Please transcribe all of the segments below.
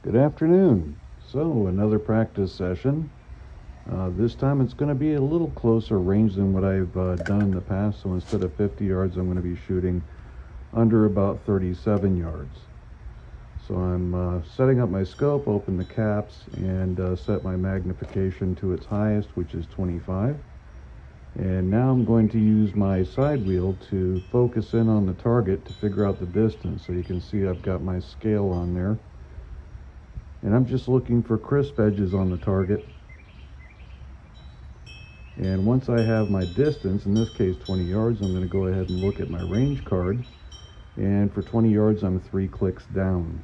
Good afternoon. So another practice session. This time it's going to be a little closer range than what I've done in the past. So instead of 50 yards, I'm going to be shooting under about 37 yards. So I'm setting up my scope, open the caps, and set my magnification to its highest, which is 25. And now I'm going to use my side wheel to focus in on the target to figure out the distance. So you can see I've got my scale on there. And I'm just looking for crisp edges on the target. And once I have my distance, in this case 20 yards, I'm going to go ahead and look at my range card. And for 20 yards, I'm 3 clicks down.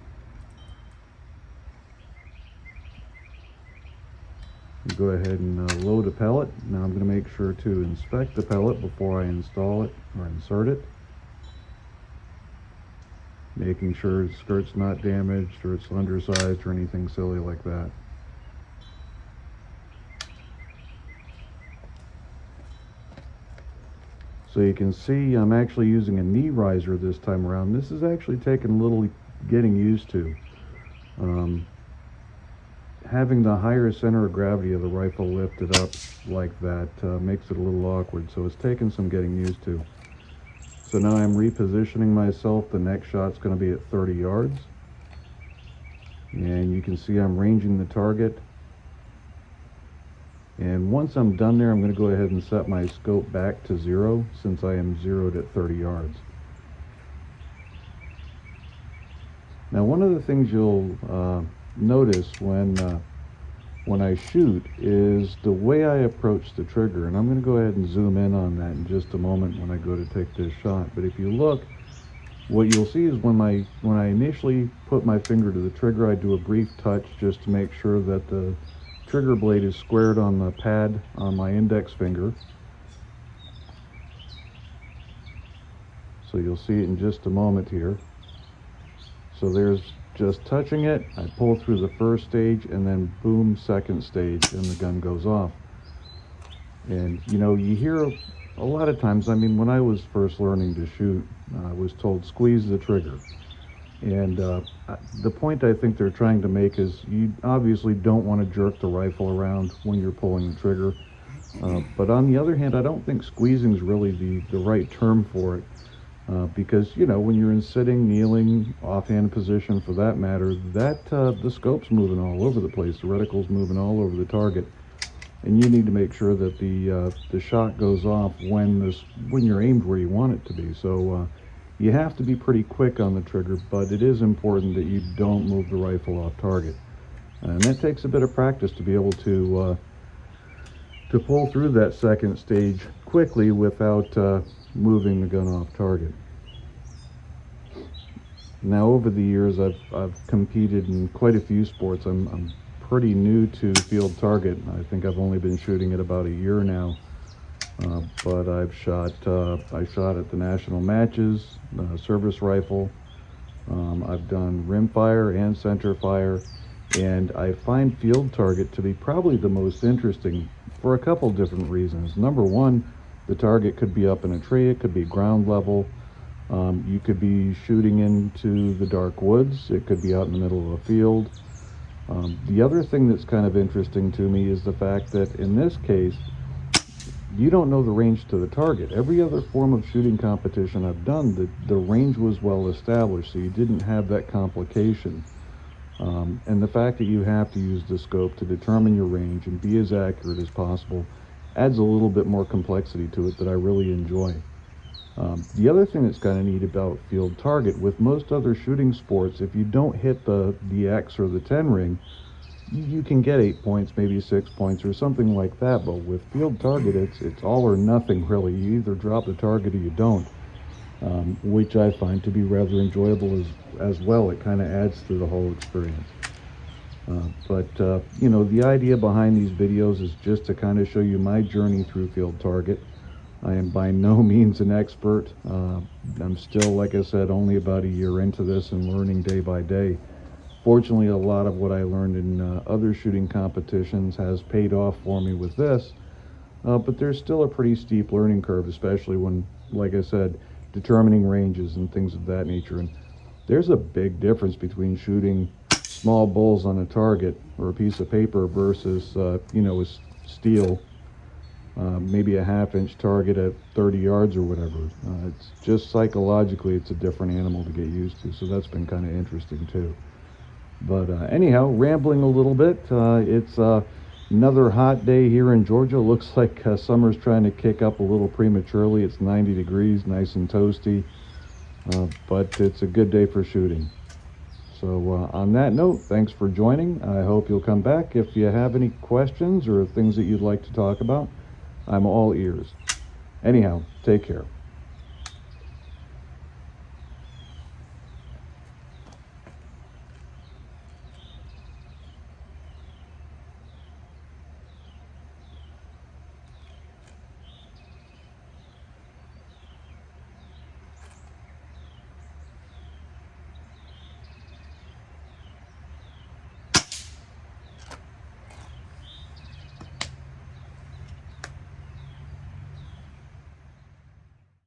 Go ahead and load a pellet. Now I'm going to make sure to inspect the pellet before I install it or insert it, making sure the skirt's not damaged or it's undersized or anything silly like that. So you can see I'm actually using a knee riser this time around. This is actually taking a little getting used to. Having the higher center of gravity of the rifle lifted up like that makes it a little awkward, so it's taken some getting used to. So now I'm repositioning myself. The next shot's going to be at 30 yards. And you can see I'm ranging the target. And once I'm done there, I'm going to go ahead and set my scope back to 0 since I am zeroed at 30 yards. Now one of the things you'll notice when I shoot is the way I approach the trigger, and I'm going to go ahead and zoom in on that in just a moment when I go to take this shot. But if you look, what you'll see is when I initially put my finger to the trigger, I do a brief touch just to make sure that the trigger blade is squared on the pad on my index finger. So you'll see it in just a moment here. So there's just touching it, I pull through the first stage, and then boom, second stage, and the gun goes off. And you know, you hear a lot of times, I mean, when I was first learning to shoot, I was told squeeze the trigger. And the point I think they're trying to make is you obviously don't want to jerk the rifle around when you're pulling the trigger. But on the other hand, I don't think squeezing is really the right term for it. Because, you know, when you're in sitting, kneeling, offhand position for that matter, that the scope's moving all over the place, the reticle's moving all over the target, and you need to make sure that the shot goes off when you're aimed where you want it to be. So you have to be pretty quick on the trigger, but it is important that you don't move the rifle off target, and that takes a bit of practice to be able to pull through that second stage quickly without moving the gun off target. Now over the years I've competed in quite a few sports. I'm pretty new to field target. I think I've only been shooting it about a year now, but I shot at the national matches, service rifle. I've done rim fire and center fire, and I find field target to be probably the most interesting for a couple different reasons. Number one, the target could be up in a tree, it could be ground level, you could be shooting into the dark woods, it could be out in the middle of a field. The other thing that's kind of interesting to me is the fact that in this case, you don't know the range to the target. Every other form of shooting competition I've done, the range was well established, so you didn't have that complication. And the fact that you have to use the scope to determine your range and be as accurate as possible adds a little bit more complexity to it that I really enjoy. The other thing that's kind of neat about field target, with most other shooting sports, if you don't hit the X or the 10 ring, you can get 8 points, maybe 6 points or something like that. But with field target, it's all or nothing really. You either drop the target or you don't, which I find to be rather enjoyable as well. It kind of adds to the whole experience. But you know, the idea behind these videos is just to kind of show you my journey through field target. I am by no means an expert. I'm still, like I said, only about a year into this and learning day by day. Fortunately, a lot of what I learned in other shooting competitions has paid off for me with this, but there's still a pretty steep learning curve, especially when, like I said, determining ranges and things of that nature. And there's a big difference between shooting small bulls on a target or a piece of paper versus, you know, with steel, maybe a half-inch target at 30 yards or whatever. It's just psychologically, it's a different animal to get used to. So that's been kind of interesting too. But anyhow, rambling a little bit. It's another hot day here in Georgia. Looks like summer's trying to kick up a little prematurely. It's 90 degrees, nice and toasty. But it's a good day for shooting. So on that note, thanks for joining. I hope you'll come back. If you have any questions or things that you'd like to talk about, I'm all ears. Anyhow, take care.